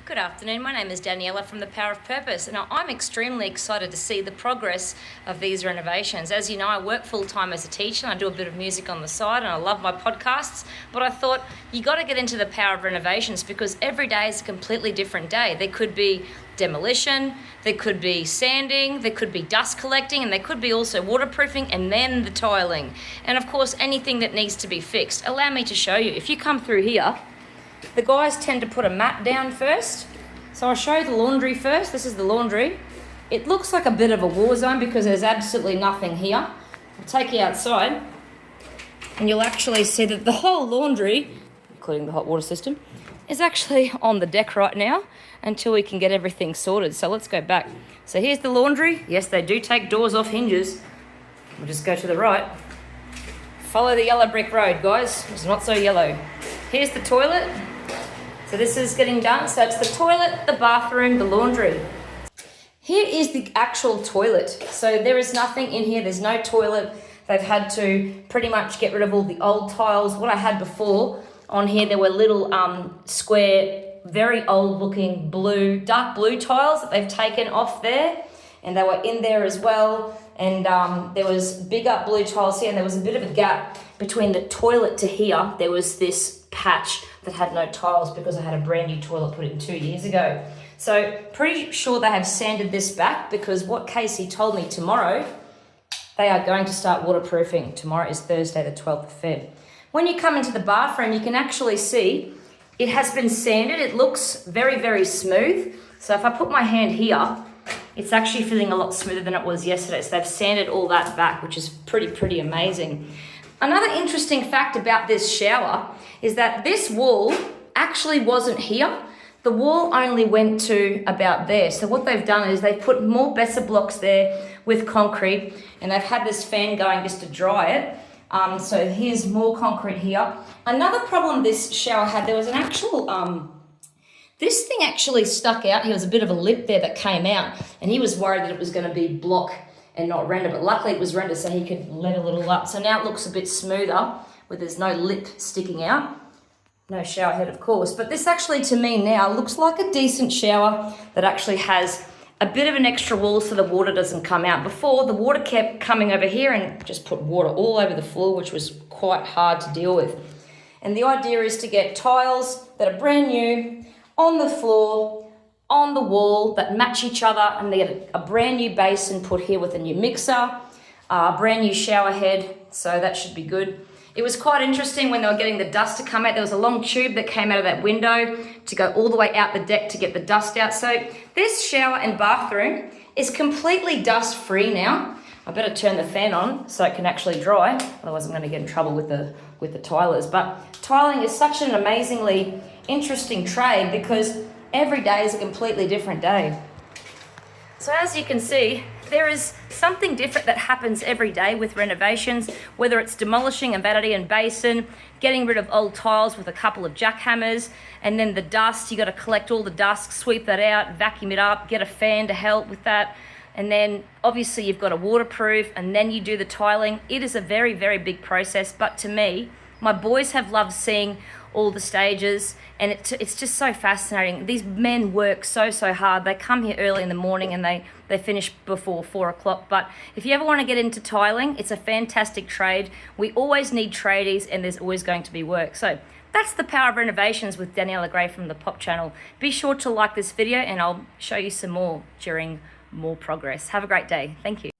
Good afternoon, my name is Daniela from The Power of Purpose, and I'm extremely excited to see the progress of these renovations. As you know, I work full-time as a teacher and I do a bit of music on the side and I love my podcasts, but I thought you got to get into the power of renovations because every day is a completely different day. There could be demolition, there could be sanding, there could be dust collecting, and there could be also waterproofing and then the tiling. And of course, anything that needs to be fixed. Allow me to show you. If you come through here, the guys tend to put a mat down first. So I'll show you the laundry first. This is the laundry. It looks like a bit of a war zone because there's absolutely nothing here. I'll take you outside and you'll actually see that the whole laundry, including the hot water system, is actually on the deck right now until we can get everything sorted. So let's go back. So here's the laundry. Yes, they do take doors off hinges. We'll just go to the right. Follow the yellow brick road, guys. It's not so yellow. Here's the toilet. So this is getting done. So it's the toilet, the bathroom, the laundry. Here is the actual toilet. So there is nothing in here. There's no toilet. They've had to pretty much get rid of all the old tiles. What I had before on here, there were little square, very old looking blue, dark blue tiles that they've taken off there. And they were in there as well. And there was bigger blue tiles here and there was a bit of a gap between the toilet to here. There was this patch that had no tiles because I had a brand new toilet put in 2 years ago. So pretty sure they have sanded this back because what Casey told me tomorrow, they are going to start waterproofing. Tomorrow is Thursday, the 12th of Feb. When you come into the bathroom, you can actually see it has been sanded. It looks very, very smooth. So if I put my hand here, it's actually feeling a lot smoother than it was yesterday. So they've sanded all that back, which is pretty amazing. Another interesting fact about this shower is that this wall actually wasn't here. The wall only went to about there. So what they've done is they've put more Besser blocks there with concrete and they've had this fan going just to dry it. So here's more concrete here. Another problem this shower had, there was an actual, this thing actually stuck out. Here was a bit of a lip there that came out and he was worried that it was going to be block and not render, but luckily it was rendered so he could let a little up. So now it looks a bit smoother where there's no lip sticking out. No shower head, of course, but this actually to me now looks like a decent shower that actually has a bit of an extra wall so the water doesn't come out. Before, the water kept coming over here and just put water all over the floor, which was quite hard to deal with. And the idea is to get tiles that are brand new on the floor, on the wall that match each other, and they get a brand new basin put here with a new mixer, a brand new shower head, so that should be good. It was quite interesting when they were getting the dust to come out. There was a long tube that came out of that window to go all the way out the deck to get the dust out. So this shower and bathroom is completely dust free now. I better turn the fan on so it can actually dry, otherwise I'm going to get in trouble with the tilers. But tiling is such an amazingly interesting trade because every day is a completely different day. So as you can see, there is something different that happens every day with renovations, whether it's demolishing a vanity and basin, getting rid of old tiles with a couple of jackhammers, and then the dust, you got to collect all the dust, sweep that out, vacuum it up, get a fan to help with that. And then obviously you've got to waterproof and then you do the tiling. It is a very big process, but to me, my boys have loved seeing all the stages and it's just so fascinating. These men work so hard. They come here early in the morning and they finish before 4 o'clock. But if you ever want to get into tiling, it's a fantastic trade. We always need tradies and there's always going to be work. So that's the power of renovations with Daniela Gray from the Pop channel. Be sure to like this video and I'll show you some more during more progress. Have a great day. Thank you.